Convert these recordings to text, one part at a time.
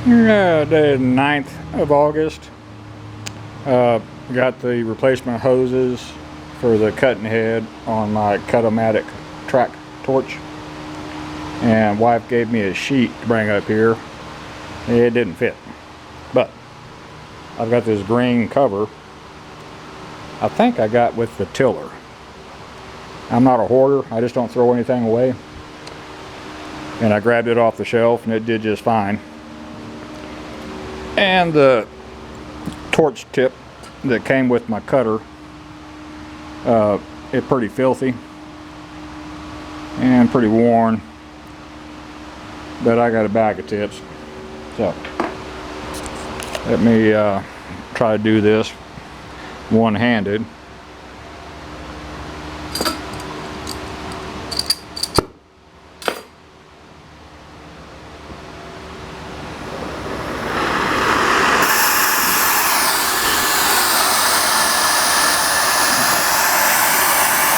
Day 9th of August. Got the replacement hoses for the cutting head on my Cut O Matic track torch, and wife gave me a sheet to bring up here. It didn't fit, but I've got this green cover I think I got with the tiller. I'm not a hoarder, I just don't throw anything away, and I grabbed it off the shelf and it did just fine. And the torch tip that came with my cutter, it's pretty filthy and pretty worn, but I got a bag of tips, so let me try to do this one-handed.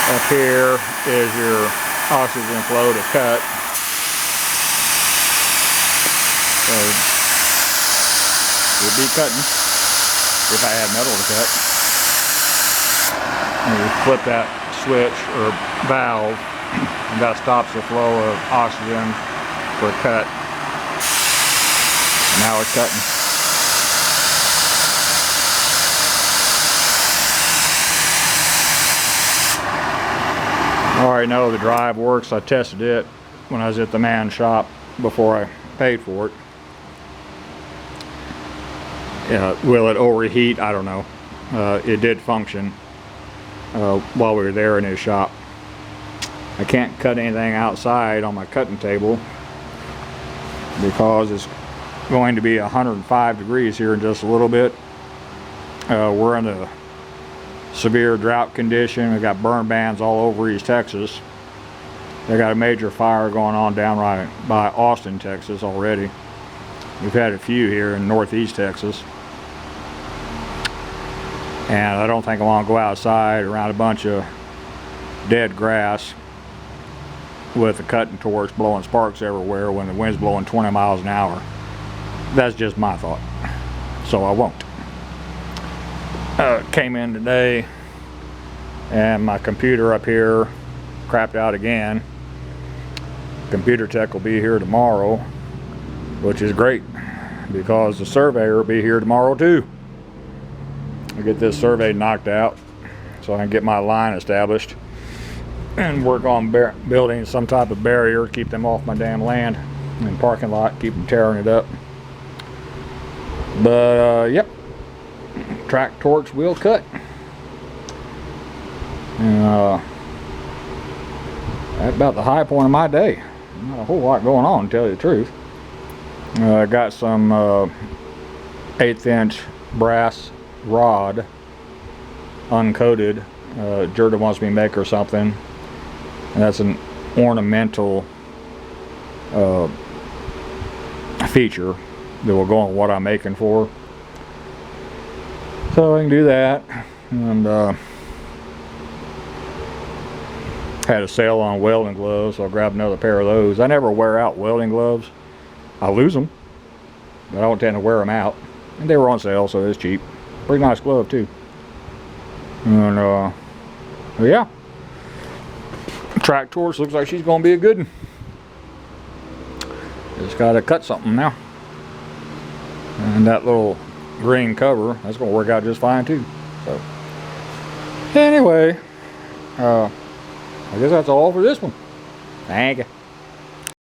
Up here is your oxygen flow to cut. So we'll be cutting if I had metal to cut. And you flip that switch or valve, and that stops the flow of oxygen for cut. And now it's cutting. I already know the drive works. I tested it when I was at the man shop before I paid for it. Will it overheat? I don't know. It did function while we were there in his shop. I can't cut anything outside on my cutting table because it's going to be 105 degrees here in just a little bit. We're in a severe drought condition. We got burn bans all over East Texas. They got a major fire going on down right by Austin, Texas already. We've had a few here in Northeast Texas. And I don't think I want to go outside around a bunch of dead grass with a cutting torch blowing sparks everywhere when the wind's blowing 20 miles an hour. That's just my thought. So I won't. Came in today and my computer up here crapped out again. Computer tech will be here tomorrow, which is great because the surveyor will be here tomorrow too. I'll get this survey knocked out so I can get my line established and work on building some type of barrier to keep them off my damn land and parking lot, keep them tearing it up. But yep, track torch will cut. And that's about the high point of my day. Not a whole lot going on, to tell you the truth. I got some 1/8 inch brass rod, uncoated. Jordan wants me to make her something, and that's an ornamental feature that will go on what I'm making for. So I can do that. And had a sale on welding gloves, so I grabbed another pair of those. I never wear out welding gloves. I lose them, but I don't tend to wear them out. And they were on sale, so it's cheap. Pretty nice glove too. And yeah, track torch looks like she's gonna be a good one. Just gotta cut something now. And that little green cover, that's gonna work out just fine too. So anyway, I guess that's all for this one. Thank you.